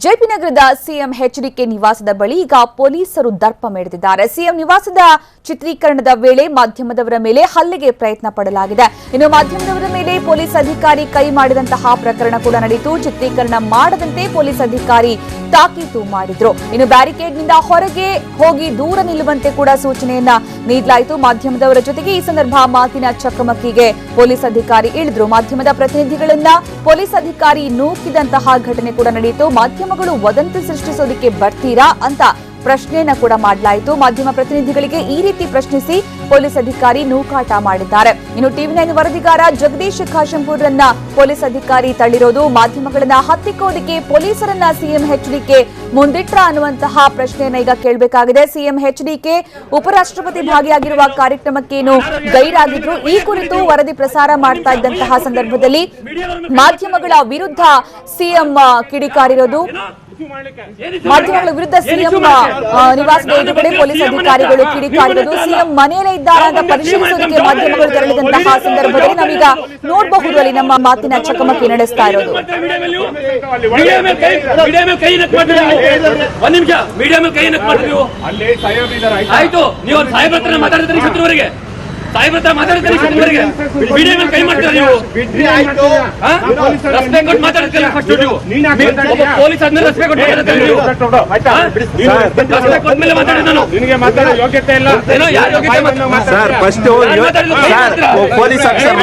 JP ನಗರದ CM HDK ನಿವಾಸದ ಬಳಿ ಈಗ ಪೊಲೀಸರು ದರ್ಪ ಮೆರೆದಿದ್ದಾರೆ. ಸಿಎಂ ನಿವಾಸದ ಚಿತ್ರೀಕರಣದ ವೇಳೆ ಮಾಧ್ಯಮದವರ ಮೇಲೆ ಹಲ್ಲೆಗೆ ಪ್ರಯತ್ನ ಪಡಲಾಗಿದೆ. ಇನ್ನು ಮಾಧ್ಯಮದವರ ಮೇಲೆ ಪೊಲೀಸ್ ಅಧಿಕಾರಿ ಕೈ ಮಾಡಿದಂತಹ ಪ್ರಕರಣ ಕೂಡ ನಡೆಯಿತು. ಚಿತ್ರೀಕರಣ ಮಾಡದಂತೆ ಪೊಲೀಸ್ ಅಧಿಕಾರಿ ತಾಕೀತು ಮಾಡಿದ್ರು. ಇನ್ನು ಬ್ಯಾರಿಕೇಡ್ನಿಂದ ಹೊರಗೆ ಹೋಗಿ ದೂರ ನಿಲ್ಲುವಂತೆ ಕೂಡ ಸೂಚನೆಯನ್ನ ನೀಡಲಾಯಿತು. ಮಾಧ್ಯಮದವರ ಜೊತೆಗೆ ಈ ಸಂದರ್ಭ ಮಾತಿನ ಚಕಮಕಿಗೆ ಪೊಲೀಸ್ ಅಧಿಕಾರಿ ಇಳಿದ್ರು. ಮಾಧ್ಯಮದ ಪ್ರತಿನಿಧಿಗಳನ್ನ ಪೊಲೀಸ್ ಅಧಿಕಾರಿ ನೂಕಿದಂತಹ ಘಟನೆ ಕೂಡ ನಡೆಯಿತು. ಮಾಧ್ಯಮಗಳು ವದಂತಿ ಸೃಷ್ಟಿಸೋದಕ್ಕೆ ಬರ್ತೀರಾ ಅಂತ ಪ್ರಶ್ನೆಯನ್ನ ಕೂಡ ಮಾಡಲಾಯಿತು. ಮಾಧ್ಯಮ ಪ್ರತಿನಿಧಿಗಳಿಗೆ ಈ ರೀತಿ ಪ್ರಶ್ನಿಸಿ ಪೊಲೀಸ್ ಅಧಿಕಾರಿ ನೂಕಾಟ ಮಾಡಿದ್ದಾರೆ. ಇನ್ನು ಟಿವಿ9 ವರದಿಗಾರ ಜಗದೀಶ್ ಖಾಶಂಪುರ್ರನ್ನ ಪೊಲೀಸ್ ಅಧಿಕಾರಿ ತಳ್ಳಿರೋದು, ಮಾಧ್ಯಮಗಳನ್ನ ಹತ್ತಿಕ್ಕೋದಕ್ಕೆ ಪೊಲೀಸರನ್ನ ಸಿಎಂ ಎಚ್ಡಿಕೆ ಮುಂದಿಟ್ರ ಅನ್ನುವಂತಹ ಪ್ರಶ್ನೆಯನ್ನ ಈಗ ಕೇಳಬೇಕಾಗಿದೆ. ಸಿಎಂ ಎಚ್ಡಿಕೆ ಉಪರಾಷ್ಟ್ರಪತಿ ಭಾಗಿಯಾಗಿರುವ ಕಾರ್ಯಕ್ರಮಕ್ಕೇನು ಗೈರಾಗಿದ್ರು, ಈ ಕುರಿತು ವರದಿ ಪ್ರಸಾರ ಮಾಡ್ತಾ ಇದ್ದಂತಹ ಸಂದರ್ಭದಲ್ಲಿ ಮಾಧ್ಯಮಗಳ ವಿರುದ್ಧ ಸಿಎಂ ಕಿಡಿಕಾರಿರೋದು. ಮಾಧ್ಯಮಗಳ ವಿರುದ್ಧ ಸಿಎಂ ನಿವಾಸದ ಎದುರುಗಡೆ ಪೊಲೀಸ್ ಅಧಿಕಾರಿಗಳು ಕಿಡಿಕಾರಿರೋದು. ಸಿಎಂ ಮನೆಯಲ್ಲೇ ಇದ್ದಾರಾ ಅಂತ ಪರಿಶೀಲಿಸೋದಕ್ಕೆ ಮಾಧ್ಯಮಗಳು ತೆರಳಿದಂತಹ ಸಂದರ್ಭದಲ್ಲಿ ನಾವೀಗ ನೋಡಬಹುದು ಅಲ್ಲಿ ನಮ್ಮ ಮಾತಿನ ಚಕಮಕಿ ನಡೆಸ್ತಾ ಇರೋದು. ಆಯ್ತು, ನೀವು ಸಾಹೇಬ್ರ ಹತ್ರ ಮಾತಾಡ್ತಾರೆ ಶತ್ರುವರಿಗೆ, ಸಾಹೇಬ್ರ ಹತ್ರ ಮಾತಾಡ್ತಾರೆ ಶತ್ರುವರಿಗೆ ವಿಡಿಯೋ ಮೇಲೆ ಕೈ ಮಾಡ್ತಾರೆ. ನೀವು ರೆಸ್ಪೆಕ್ಟ್ ಕೊಟ್ಟು ಮಾತಾಡ್ತಾರೆ. ಫಸ್ಟ್ ನೀವು ಪೊಲೀಸ್ ಆದ್ಮೇಲೆ ರೆಸ್ಪೆಕ್ಟ್ ಕೊಟ್ಟು ಮಾತಾಡ್ತಾರೆ. ನೀವು ರೆಸ್ಪೆಕ್ಟ್ ಕೊಟ್ಮೇಲೆ ಮಾತಾಡಿ. ನಾನು ನಿನಗೆ ಮಾತಾಡೋ ಯೋಗ್ಯತೆ ಇಲ್ಲ. ಏನೋ ಯಾರ ಯೋಗ್ಯತೆ ಸರ್ ಫಸ್ಟ್ ಪೊಲೀಸ್ ಆಫೀಸರ್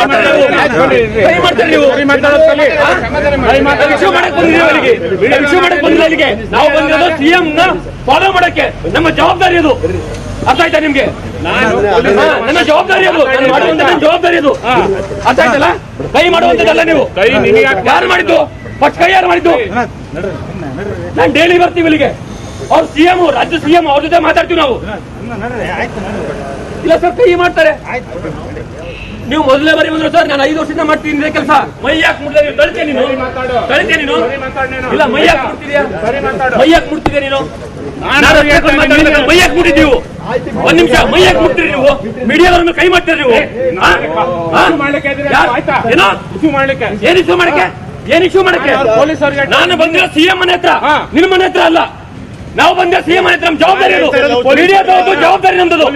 ಕೈ ಮಾಡ್ತಾರೆ. ನೀವು ಇಶ್ಯೂ ಮಾಡಕ್ ಬಂದಿದ್ದೀವಿ ಅಲ್ಲಿಗೆ, ಇಶ್ಯೂ ಮಾಡಕ್ ಬಂದಿಲ್ಲ ಅಲ್ಲಿಗೆ. ನಾವು ಬಂದಿರೋದು ಸಿಎಂ ನ ಫಾಲೋ ಮಾಡಕ್ಕೆ. ನಮ್ಮ ಜವಾಬ್ದಾರಿ ಅದು. ಅರ್ಥ ಆಯ್ತಾ ನಿಮ್ಗೆ? ನನ್ನ ಜವಾಬ್ದಾರಿ ಅದು, ಮಾಡುವಂತ ಜವಾಬ್ದಾರಿ ಅದು. ಅರ್ಥ ಆಯ್ತಲ್ಲ? ಕೈ ಮಾಡುವಂತದ್ದಲ್ಲ. ನೀವು ಕೈ ಯಾರು ಮಾಡಿದ್ದು? ಫಸ್ಟ್ ಕೈ ಯಾರು ಮಾಡಿದ್ದು? ನಾನು ಡೈಲಿ ಬರ್ತೀವಿ ಇಲ್ಲಿಗೆ. ಅವ್ರು ಸಿಎಂ, ರಾಜ್ಯ ಸಿಎಂ, ಅವ್ರ ಜೊತೆ ಮಾತಾಡ್ತೀವಿ ನಾವು. ಇಲ್ಲ ಸರ್, ಕೈ ಮಾಡ್ತಾರೆ. ನೀವು ಮೊದಲೇ ಬರೀ ಬಂದ್ರು ಸರ್, ನಾನು 5 ವರ್ಷದಿಂದ ಮಾಡ್ತೀನಿ ಕೆಲಸ. ಮೈ ಯಾಕೆ ಮುಟ್ಟ? ನೀನು ತಳ್ತೇ, ನೀನು ತಳ್ತೇ, ನೀನು ಇಲ್ಲ ಮೈ ಯಾಕೆ ಮುಟ್ತಿದ್ಯಾ? ಮೈ ಯಾಕೆ ಮುಟ್ತಿದ್ಯಾ ನೀನು? ಮೈಯಾಕ್ ಮುಟ್ಟಿದ್ದೀವಿ. ಒಂದ್ ನಿಮಿಷ, ಮೈಯಾಕ್ ಮುಟ್ತೀರಿ ನೀವು? ಮೀಡಿಯಾದವ್ರ ಮೇಲೆ ಕೈ ಮಾಡ್ತೀರಿ ನೀವು? ಏನ್ ಇಶ್ಯೂ ಮಾಡಕ್ಕೆ? ಏನ್ ಇಶ್ಯೂ ಮಾಡಕ್ಕೆ? ನಾನು ಬಂದಿರೋ ಸಿಎಂ ಮನೆ ಹತ್ರ, ನಿನ್ನ ಮನೆ ಹತ್ರ ಅಲ್ಲ. ನಾವು ಬಂದ ಸಿಎಂ ಮನೆ ಹತ್ರ. ನಮ್ಮ ಜವಾಬ್ದಾರಿ ಅದು. ಮೀಡಿಯಾದವ್ರದ್ದು ಜವಾಬ್ದಾರಿ ನಮ್ದು.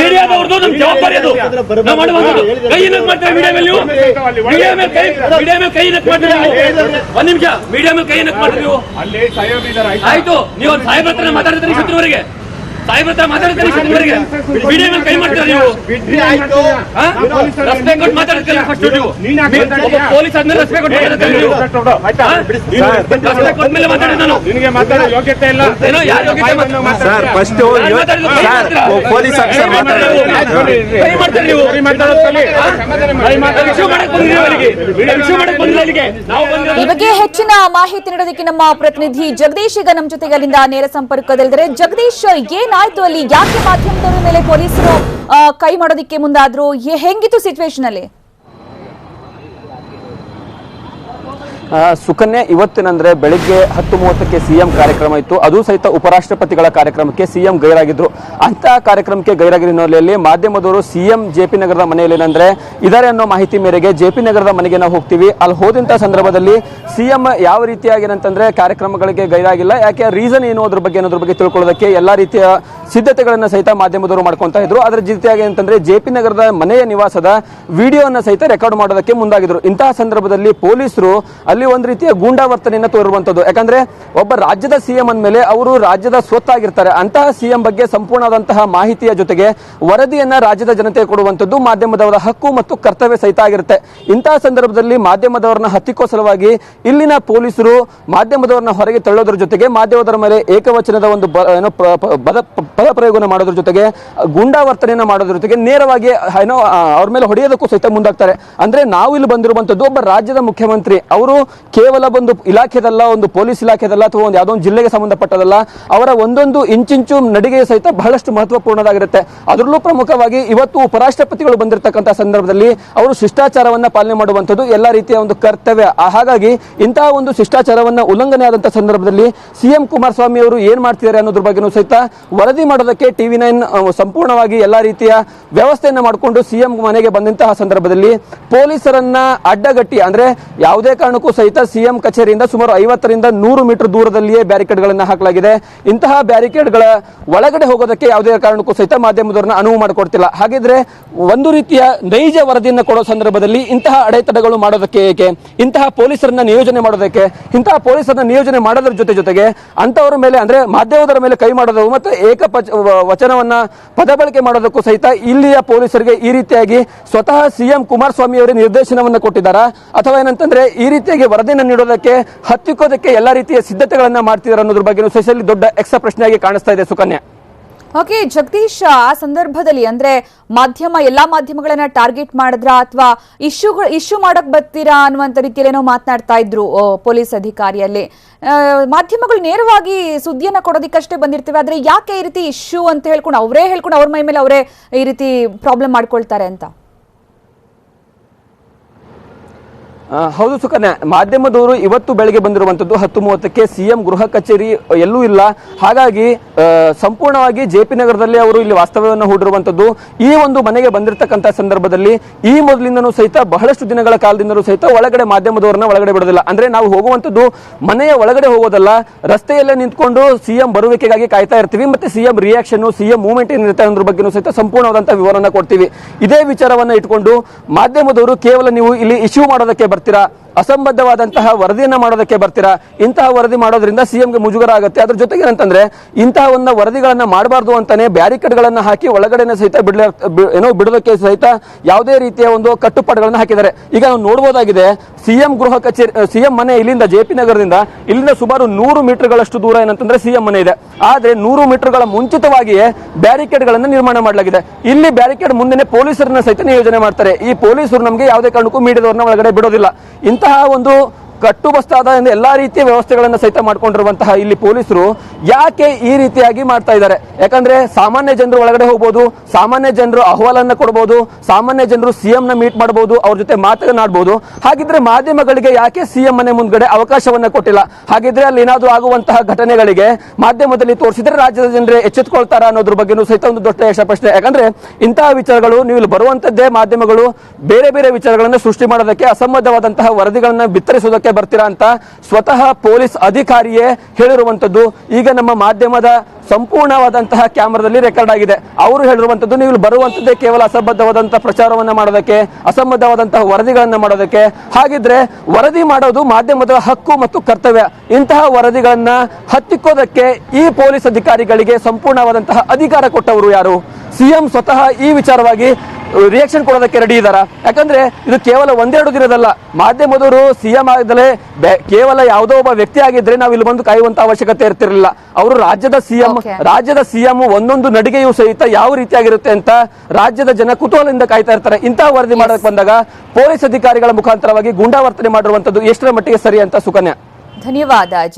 ಮೀಡಿಯಾದವ್ರದ್ದು ನಮ್ ಜವಾಬ್ದಾರಿ ಅದು. ನಾವು ಮಾಡುವಂಥದ್ದು. ಕೈ ಏನಕ್ಕೆ ಮಾಡ್ತಾರೆ ಮೀಡಿಯಾ ಮೇಲೆ? ನೀವು ಮೀಡಿಯಾ ಮೇಲೆ ಕೈ ಏನಕ್ಕೆ ಮಾಡ್ತೀರಿ? ಒಂದ್ ನಿಮಿಷ, ಮೀಡಿಯಾ ಮೇಲೆ ಕೈ ಏನಕ್ಕೆ ಮಾಡ್ತೀರಿ ನೀವು? ಆಯ್ತು, ನೀವು ಸಾಹೇಬ್ರ ಹತ್ರ ಮಾತಾಡ್ತಾರೆ ಶತ್ರುವರಿಗೆ, ಸಾಹೇಬ್ರ ಹತ್ರ ಮಾತಾಡ್ತಾರೆ ಶತ್ರುವರಿಗೆ ವಿಡಿಯೋ ಮೇಲೆ ಕೈ ಮಾಡ್ತಾರೆ. ನೀವು ರೆಸ್ಪೆಕ್ಟ್ ಕೊಟ್ಟು ಮಾತಾಡ್ತಾರೆ. ಫಸ್ಟ್ ನೀವು ಪೊಲೀಸ್ ಆದ್ಮೇಲೆ ರೆಸ್ಪೆಕ್ಟ್ ಕೊಟ್ಟು ಮಾತಾಡ್ತಾರೆ. ನೀವು ರೆಸ್ಪೆಕ್ಟ್ ಕೊಟ್ಮೇಲೆ ಮಾತಾಡಿ. ನಾನು ನಿನಗೆ ಮಾತಾಡೋ ಯೋಗ್ಯತೆ ಇಲ್ಲ. ಏನೋ ಯಾರ ಯೋಗ್ಯತೆ? ಸರ್ ಫಸ್ಟ್ ಪೊಲೀಸ್ ಆಫೀಸರ್ ಕೈ ಮಾಡ್ತಾರೆ. ನೀವು ಇಶ್ಯೂ ಮಾಡಕ್ ಬಂದಿದ್ದೀವಿ ಅಲ್ಲಿಗೆ, ಇಶ್ಯೂ ಮಾಡಕ್ ಬಂದಿಲ್ಲ ಅಲ್ಲಿಗೆ. ನಾವು ಈ ಬಗ್ಗೆ ಹೆಚ್ಚಿನ ಮಾಹಿತಿ ನೀಡೋದಕ್ಕೆ ನಮ್ಮ ಪ್ರತಿನಿಧಿ ಜಗದೀಶ್ ಈಗ ನಮ್ಮ ಜೊತೆಗೆ ಅಲ್ಲಿಂದ ನೇರ ಸಂಪರ್ಕದಲ್ಲಿದ್ದಾರೆ. ಜಗದೀಶ್, ಏನಾಯ್ತು ಅಲ್ಲಿ? ಯಾಕೆ ಮಾಧ್ಯಮದವರ ಮೇಲೆ ಪೊಲೀಸರು ಕೈ ಮಾಡೋದಕ್ಕೆ ಮುಂದಾದ್ರು? ಹೆಂಗಿತ್ತು ಸಿಚುವೇಶನ್ ಅಲ್ಲಿ? ಸುಕನ್ಯಾ, ಇವತ್ತಿನಂದ್ರೆ ಬೆಳಿಗ್ಗೆ 10:30ಕ್ಕೆ ಸಿಎಂ ಕಾರ್ಯಕ್ರಮ ಇತ್ತು. ಅದು ಸಹಿತ ಉಪರಾಷ್ಟ್ರಪತಿಗಳ ಕಾರ್ಯಕ್ರಮಕ್ಕೆ ಸಿಎಂ ಗೈರಾಗಿದ್ರು. ಅಂತ ಕಾರ್ಯಕ್ರಮಕ್ಕೆ ಗೈರಾಗಿರೋ ಹಿನ್ನೆಲೆಯಲ್ಲಿ ಮಾಧ್ಯಮದವರು ಸಿಎಂ ಜೆಪಿ ನಗರದ ಮನೆಯಲ್ಲಿ ಏನಂದ್ರೆ ಇದಾರೆ ಅನ್ನೋ ಮಾಹಿತಿ ಮೇರೆಗೆ ಜೆಪಿ ನಗರದ ಮನೆಗೆ ನಾವು ಹೋಗ್ತೀವಿ. ಅಲ್ಲಿ ಹೋದಂತ ಸಂದರ್ಭದಲ್ಲಿ ಸಿಎಂ ಯಾವ ರೀತಿಯಾಗಿ ಏನಂತಂದ್ರೆ ಕಾರ್ಯಕ್ರಮಗಳಿಗೆ ಗೈರಾಗಿಲ್ಲ, ಯಾಕೆ ರೀಸನ್ ಏನು ಅನ್ನೋದ್ರ ಬಗ್ಗೆ ತಿಳ್ಕೊಳ್ಳೋದಕ್ಕೆ ಎಲ್ಲಾ ರೀತಿಯ ಸಿದ್ಧತೆಗಳನ್ನ ಸಹಿತ ಮಾಧ್ಯಮದವರು ಮಾಡ್ಕೊಂತ ಇದ್ರು. ಅದರ ಜೊತೆಯಾಗಿ ಅಂತಂದ್ರೆ ಜೆಪಿ ನಗರದ ಮನೆಯ ನಿವಾಸದ ವಿಡಿಯೋನ ಸಹಿತ ರೆಕಾರ್ಡ್ ಮಾಡೋದಕ್ಕೆ ಮುಂದಾಗಿದ್ರು. ಇಂತಹ ಸಂದರ್ಭದಲ್ಲಿ ಪೊಲೀಸರು ಅಲ್ಲಿ ಒಂದು ರೀತಿಯ ಗೂಂಡಾವರ್ತನೆಯನ್ನು ತೋರುವಂತದ್ದು. ಯಾಕಂದ್ರೆ ಒಬ್ಬ ರಾಜ್ಯದ ಸಿಎಂ ಅಂದಮೇಲೆ ಅವರು ರಾಜ್ಯದ ಸ್ವತ್ತಾಗಿರ್ತಾರೆ. ಅಂತಹ ಸಿಎಂ ಬಗ್ಗೆ ಸಂಪೂರ್ಣವಾದಂತಹ ಮಾಹಿತಿಯ ಜೊತೆಗೆ ವರದಿಯನ್ನ ರಾಜ್ಯದ ಜನತೆ ಕೊಡುವಂತದ್ದು ಮಾಧ್ಯಮದವರ ಹಕ್ಕು ಮತ್ತು ಕರ್ತವ್ಯ ಸಹಿತ ಆಗಿರುತ್ತೆ. ಇಂತಹ ಸಂದರ್ಭದಲ್ಲಿ ಮಾಧ್ಯಮದವರನ್ನ ಹತ್ತಿಕ್ಕೋ ಸಲುವಾಗಿ ಇಲ್ಲಿನ ಪೊಲೀಸರು ಮಾಧ್ಯಮದವರನ್ನ ಹೊರಗೆ ತಳ್ಳೋದ್ರ ಜೊತೆಗೆ ಮಾಧ್ಯಮದವರ ಮೇಲೆ ಏಕವಚನದ ಒಂದು ಪದ ಪ್ರಯೋಗನ ಮಾಡೋದ್ರ ಜೊತೆಗೆ ಗೂಂಡಾವರ್ತನೆಯನ್ನ ಮಾಡೋದ್ರ ಜೊತೆಗೆ ನೇರವಾಗಿ ಅವ್ರ ಮೇಲೆ ಹೊಡೆಯೋದಕ್ಕೂ ಸಹಿತ ಮುಂದಾಗ್ತಾರೆ. ಅಂದ್ರೆ ನಾವು ಇಲ್ಲಿ ಬಂದಿರುವಂತದ್ದು ಒಬ್ಬ ರಾಜ್ಯದ ಮುಖ್ಯಮಂತ್ರಿ. ಅವರು ಕೇವಲ ಒಂದು ಇಲಾಖೆದಲ್ಲ, ಒಂದು ಪೊಲೀಸ್ ಇಲಾಖೆದಲ್ಲ, ಅಥವಾ ಒಂದು ಯಾವುದೋ ಒಂದು ಜಿಲ್ಲೆಗೆ ಸಂಬಂಧಪಟ್ಟದಲ್ಲ. ಅವರ ಒಂದೊಂದು ಇಂಚಿಂಚು ನಡಿಗೆ ಸಹಿತ ಬಹಳಷ್ಟು ಮಹತ್ವಪೂರ್ಣದಾಗಿರುತ್ತೆ. ಅದರಲ್ಲೂ ಪ್ರಮುಖವಾಗಿ ಇವತ್ತು ಉಪರಾಷ್ಟ್ರಪತಿಗಳು ಬಂದಿರತಕ್ಕಂಥ ಸಂದರ್ಭದಲ್ಲಿ ಅವರು ಶಿಷ್ಟಾಚಾರವನ್ನ ಪಾಲನೆ ಮಾಡುವಂಥದ್ದು ಎಲ್ಲ ರೀತಿಯ ಒಂದು ಕರ್ತವ್ಯ. ಹಾಗಾಗಿ ಇಂತಹ ಒಂದು ಶಿಷ್ಟಾಚಾರವನ್ನ ಉಲ್ಲಂಘನೆ ಆದಂತಹ ಸಂದರ್ಭದಲ್ಲಿ ಸಿಎಂ ಕುಮಾರಸ್ವಾಮಿ ಅವರು ಏನ್ ಮಾಡ್ತಿದ್ದಾರೆ ಅನ್ನೋದ್ರ ಬಗ್ಗೆನೂ ಸಹಿತ ವರದಿ ಮಾಡೋದಕ್ಕೆ ಟಿವಿ9 ಸಂಪೂರ್ಣವಾಗಿ ಎಲ್ಲಾ ರೀತಿಯ ವ್ಯವಸ್ಥೆಯನ್ನ ಮಾಡಿಕೊಂಡು ಸಿಎಂ ಮನೆಗೆ ಬಂದಂತಹ ಸಂದರ್ಭದಲ್ಲಿ ಪೊಲೀಸರನ್ನ ಅಡ್ಡಗಟ್ಟಿ, ಅಂದ್ರೆ ಯಾವುದೇ ಕಾರಣಕ್ಕೂ ಸಹಿತ ಸಿಎಂ ಕಚೇರಿಯಿಂದ ಸುಮಾರು 50ರಿಂದ 100 ಮೀಟರ್ ದೂರದಲ್ಲಿಯೇ ಬ್ಯಾರಿಕೇಡ್ಗಳನ್ನು ಹಾಕಲಾಗಿದೆ. ಇಂತಹ ಬ್ಯಾರಿಕೇಡ್ಗಳ ಒಳಗಡೆ ಹೋಗೋದಕ್ಕೆ ಯಾವುದೇ ಕಾರಣಕ್ಕೂ ಸಹಿತ ಮಾಧ್ಯಮದವರನ್ನ ಅನುವು ಮಾಡಿಕೊಡ್ತಿಲ್ಲ. ಹಾಗಿದ್ರೆ ಒಂದು ರೀತಿಯ ನೈಜ ವರದಿಯನ್ನು ಕೊಡೋ ಸಂದರ್ಭದಲ್ಲಿ ಇಂತಹ ಅಡೆತಡೆಗಳು ಮಾಡೋದಕ್ಕೆ ಏಕೆ? ಇಂತಹ ಪೊಲೀಸರನ್ನ ನಿಯೋಜನೆ ಮಾಡೋದಕ್ಕೆ, ಇಂತಹ ಪೊಲೀಸರನ್ನ ನಿಯೋಜನೆ ಮಾಡೋದ್ರ ಜೊತೆಗೆ ಅಂತವರ ಮೇಲೆ ಅಂದ್ರೆ ಮಾಧ್ಯಮದವರ ಮೇಲೆ ಕೈ ಮಾಡೋದು ಮತ್ತು ವಚನವನ್ನ ಪದ ಬಳಕೆ ಮಾಡೋದಕ್ಕೂ ಸಹಿತ ಇಲ್ಲಿಯ ಪೊಲೀಸರಿಗೆ ಈ ರೀತಿಯಾಗಿ ಸ್ವತಃ ಸಿಎಂ ಕುಮಾರಸ್ವಾಮಿ ಅವರೇ ನಿರ್ದೇಶನವನ್ನು ಕೊಟ್ಟಿದ್ದಾರಾ, ಅಥವಾ ಏನಂತಂದ್ರೆ ಈ ರೀತಿಯಾಗಿ ವರದಿಯನ್ನು ನೀಡೋದಕ್ಕೆ ಹತ್ತಿಕ್ಕೋದಕ್ಕೆ ಎಲ್ಲಾ ರೀತಿಯ ಸಿದ್ಧತೆಗಳನ್ನ ಮಾಡ್ತಿದ್ದಾರೆ ಅನ್ನೋದ್ರ ಬಗ್ಗೆ ಸೊಸೈಟಿ ದೊಡ್ಡ ಎಕ್ಸ್ಟ್ರಾ ಪ್ರಶ್ನೆಯಾಗಿ ಕಾಣಿಸ್ತಾ ಇದೆ ಸುಕನ್ಯಾ. ಓಕೆ ಜಗದೀಶ್, ಆ ಸಂದರ್ಭದಲ್ಲಿ ಅಂದ್ರೆ ಎಲ್ಲಾ ಮಾಧ್ಯಮಗಳನ್ನ ಟಾರ್ಗೆಟ್ ಮಾಡಿದ್ರ ಅಥವಾ ಇಶ್ಯೂ ಮಾಡಕ್ ಬರ್ತೀರಾ ಅನ್ನುವಂತ ರೀತಿಯಲ್ಲಿ ಏನೋ ಮಾತನಾಡ್ತಾ ಇದ್ರು ಪೊಲೀಸ್ ಅಧಿಕಾರಿಯಲ್ಲಿ. ಮಾಧ್ಯಮಗಳು ನೇರವಾಗಿ ಸುದ್ದಿಯನ್ನ ಕೊಡೋದಕ್ಕಷ್ಟೇ ಬಂದಿರ್ತೇವೆ, ಆದ್ರೆ ಯಾಕೆ ಈ ರೀತಿ ಇಶ್ಯೂ ಅಂತ ಹೇಳ್ಕೊಂಡು ಅವ್ರ ಮೈ ಮೇಲೆ ಅವರೇ ಈ ರೀತಿ ಪ್ರಾಬ್ಲಮ್ ಮಾಡ್ಕೊಳ್ತಾರೆ ಅಂತ? ಹೌದು ಸುಕನ್ಯಾ, ಮಾಧ್ಯಮದವರು ಇವತ್ತು ಬೆಳಗ್ಗೆ ಬಂದಿರುವಂತದ್ದು 10:30ಕ್ಕೆ ಸಿಎಂ ಗೃಹ ಕಚೇರಿ ಎಲ್ಲೂ ಇಲ್ಲ. ಹಾಗಾಗಿ ಸಂಪೂರ್ಣವಾಗಿ ಜೆಪಿ ನಗರದಲ್ಲಿ ಅವರು ಇಲ್ಲಿ ವಾಸ್ತವ್ಯವನ್ನು ಹೂಡಿರುವಂತದ್ದು. ಈ ಒಂದು ಮನೆಗೆ ಬಂದಿರತಕ್ಕಂಥ ಸಂದರ್ಭದಲ್ಲಿ ಈ ಮೊದಲಿಂದನೂ ಸಹಿತ ಬಹಳಷ್ಟು ದಿನಗಳ ಕಾಲದಿಂದಲೂ ಸಹಿತ ಒಳಗಡೆ ಮಾಧ್ಯಮದವರನ್ನ ಒಳಗಡೆ ಬಿಡೋದಿಲ್ಲ. ಅಂದ್ರೆ ನಾವು ಹೋಗುವಂತದ್ದು ಮನೆಯ ಒಳಗಡೆ ಹೋಗೋದಲ್ಲ, ರಸ್ತೆಯಲ್ಲೇ ನಿಂತ್ಕೊಂಡು ಸಿಎಂ ಬರುವಿಕೆಗಾಗಿ ಕಾಯ್ತಾ ಇರ್ತೀವಿ. ಮತ್ತೆ ಸಿಎಂ ರಿಯಾಕ್ಷನ್, ಸಿಎಂ ಮೂವ್ಮೆಂಟ್ ಏನಿರುತ್ತೆ ಅನ್ನೋದ್ರ ಬಗ್ಗೆ ಸಹಿತ ಸಂಪೂರ್ಣವಾದಂತಹ ವಿವರನ್ನ ಕೊಡ್ತೀವಿ. ಇದೇ ವಿಚಾರವನ್ನ ಇಟ್ಕೊಂಡು ಮಾಧ್ಯಮದವರು ಕೇವಲ ನೀವು ಇಲ್ಲಿ ಇಶ್ಯೂ ಮಾಡೋದಕ್ಕೆ ಬರ್ತೀರಾ, ಅಸಂಬದ್ಧವಾದಂತಹ ವರದಿಯನ್ನ ಮಾಡೋದಕ್ಕೆ ಬರ್ತೀರಾ, ಇಂತಹ ವರದಿ ಮಾಡೋದ್ರಿಂದ ಸಿಎಂಗೆ ಮುಜುಗರ ಆಗುತ್ತೆ. ಅದ್ರ ಜೊತೆಗೆ ಏನಂತಂದ್ರೆ ಇಂತಹ ಒಂದು ವರದಿಗಳನ್ನ ಮಾಡಬಾರ್ದು ಅಂತಾನೆ ಬ್ಯಾರಿಕೇಡ್ಗಳನ್ನ ಹಾಕಿ ಒಳಗಡೆನೆ ಸಹಿತ ಬಿಡೋದಕ್ಕೆ ಸಹಿತ ಯಾವುದೇ ರೀತಿಯ ಒಂದು ಕಟ್ಟುಪಾಡುಗಳನ್ನ ಹಾಕಿದ್ದಾರೆ. ಈಗ ನಾವು ನೋಡಬಹುದಾಗಿದೆ, ಸಿಎಂ ಗೃಹ ಕಚೇರಿ, ಸಿಎಂ ಮನೆ ಇಲ್ಲಿಂದ ಜೆಪಿ ನಗರದಿಂದ ಇಲ್ಲಿಂದ ಸುಮಾರು 100 ಮೀಟರ್ಗಳಷ್ಟು ದೂರ ಏನಂತಂದ್ರೆ ಸಿಎಂ ಮನೆ ಇದೆ. ಆದ್ರೆ 100 ಮೀಟರ್ಗಳ ಮುಂಚಿತವಾಗಿಯೇ ಬ್ಯಾರಿಕೇಡ್ ಗಳನ್ನ ನಿರ್ಮಾಣ ಮಾಡಲಾಗಿದೆ. ಇಲ್ಲಿ ಬ್ಯಾರಿಕೇಡ್ ಮುಂದೆ ಪೊಲೀಸರನ್ನ ಸಹಿತ ನಿಯೋಜನೆ ಮಾಡ್ತಾರೆ. ಈ ಪೊಲೀಸರು ನಮಗೆ ಯಾವುದೇ ಕಾರಣಕ್ಕೂ ಮೀಡಿಯಾದವರನ್ನ ಒಳಗಡೆ ಬಿಡೋದಿಲ್ಲ. ಇಂತಹ ಒಂದು ಕಟ್ಟುಬಸ್ತಾದ ಎಲ್ಲಾ ರೀತಿಯ ವ್ಯವಸ್ಥೆಗಳನ್ನು ಸಹಿತ ಮಾಡ್ಕೊಂಡಿರುವಂತಹ ಇಲ್ಲಿ ಪೊಲೀಸರು ಯಾಕೆ ಈ ರೀತಿಯಾಗಿ ಮಾಡ್ತಾ ಇದ್ದಾರೆ? ಯಾಕಂದ್ರೆ ಸಾಮಾನ್ಯ ಜನರು ಒಳಗಡೆ ಹೋಗಬಹುದು, ಸಾಮಾನ್ಯ ಜನರು ಅಹವಾಲನ್ನ ಕೊಡಬಹುದು, ಸಾಮಾನ್ಯ ಜನರು ಸಿಎಂ ನ ಮೀಟ್ ಮಾಡಬಹುದು, ಅವ್ರ ಜೊತೆ ಮಾತನಾಡಬಹುದು. ಹಾಗಿದ್ರೆ ಮಾಧ್ಯಮಗಳಿಗೆ ಯಾಕೆ ಸಿಎಂ ಮನೆ ಮುಂದ್ಗಡೆ ಅವಕಾಶವನ್ನ ಕೊಟ್ಟಿಲ್ಲ? ಹಾಗಿದ್ರೆ ಅಲ್ಲಿ ಏನಾದ್ರೂ ಆಗುವಂತಹ ಘಟನೆಗಳಿಗೆ ಮಾಧ್ಯಮದಲ್ಲಿ ತೋರಿಸಿದ್ರೆ ರಾಜ್ಯದ ಜನರೇ ಎಚ್ಚೆತ್ತುಕೊಳ್ತಾರ ಅನ್ನೋದ್ರ ಬಗ್ಗೆನೂ ಸಹಿತ ಒಂದು ದೊಡ್ಡ ಯಶ ಪ್ರಶ್ನೆ. ಯಾಕಂದ್ರೆ ಇಂತಹ ವಿಚಾರಗಳು ನೀವು ಇಲ್ಲಿ ಬರುವಂತದ್ದೇ ಮಾಧ್ಯಮಗಳು ಬೇರೆ ಬೇರೆ ವಿಚಾರಗಳನ್ನು ಸೃಷ್ಟಿ ಮಾಡೋದಕ್ಕೆ, ಅಸಂಬದ್ಧವಾದಂತಹ ವರದಿಗಳನ್ನ ಬಿತ್ತರಿಸೋದಕ್ಕೆ ಬರ್ತೀರಾ ಅಂತ ಸ್ವತಃ ಪೊಲೀಸ್ ಅಧಿಕಾರಿಯೇ ಹೇಳಿರುವಂತದ್ದು ಈಗ ನಮ್ಮ ಮಾಧ್ಯಮದ ಸಂಪೂರ್ಣವಾದಂತಹ ಕ್ಯಾಮರಾದಲ್ಲಿ ರೆಕಾರ್ಡ್ ಆಗಿದೆ. ಅವರು ಹೇಳಿರುವಂತದ್ದು ನೀವು ಬರುವಂತದ್ದೇ ಕೇವಲ ಅಸಂಬದ್ಧವಾದಂತಹ ಪ್ರಚಾರವನ್ನ ಮಾಡೋದಕ್ಕೆ, ಅಸಂಬದ್ಧವಾದಂತಹ ವರದಿಗಳನ್ನ ಮಾಡೋದಕ್ಕೆ. ಹಾಗಿದ್ರೆ ವರದಿ ಮಾಡೋದು ಮಾಧ್ಯಮದ ಹಕ್ಕು ಮತ್ತು ಕರ್ತವ್ಯ. ಇಂತಹ ವರದಿಗಳನ್ನ ಹತ್ತಿಕ್ಕೋದಕ್ಕೆ ಈ ಪೊಲೀಸ್ ಅಧಿಕಾರಿಗಳಿಗೆ ಸಂಪೂರ್ಣವಾದಂತಹ ಅಧಿಕಾರ ಕೊಟ್ಟವರು ಯಾರು? ಸಿಎಂ ಸ್ವತಃ ಈ ವಿಚಾರವಾಗಿ ರಿಯಾಕ್ಷನ್ ಕೊಡೋದಕ್ಕೆ ರೆಡಿ ಇದ್ದಾರಾ? ಯಾಕಂದ್ರೆ ಇದು ಕೇವಲ ಒಂದೆರಡು ದಿನದಲ್ಲ. ಮಾಧ್ಯಮದವರು ಸಿಎಂ ಆಗದಲೇ ಕೇವಲ ಯಾವುದೋ ಒಬ್ಬ ವ್ಯಕ್ತಿ ಆಗಿದ್ರೆ ನಾವು ಇಲ್ಲಿ ಬಂದು ಕಾಯುವಂತ ಅವಶ್ಯಕತೆ ಇರ್ತಿರಲಿಲ್ಲ. ಅವರು ರಾಜ್ಯದ ಸಿಎಂ ಒಂದೊಂದು ನಡಿಗೆಯೂ ಸಹಿತ ಯಾವ ರೀತಿಯಾಗಿರುತ್ತೆ ಅಂತ ರಾಜ್ಯದ ಜನ ಕುತೂಹಲದಿಂದ ಕಾಯ್ತಾ ಇರ್ತಾರೆ. ಇಂತಹ ವರದಿ ಮಾಡೋಕೆ ಬಂದಾಗ ಪೊಲೀಸ್ ಅಧಿಕಾರಿಗಳ ಮುಖಾಂತರವಾಗಿ ಗೂಂಡಾವರ್ತನೆ ಮಾಡಿರುವಂತದ್ದು ಎಷ್ಟರ ಮಟ್ಟಿಗೆ ಸರಿ ಅಂತ ಸುಕನ್ಯಾ? ಧನ್ಯವಾದ.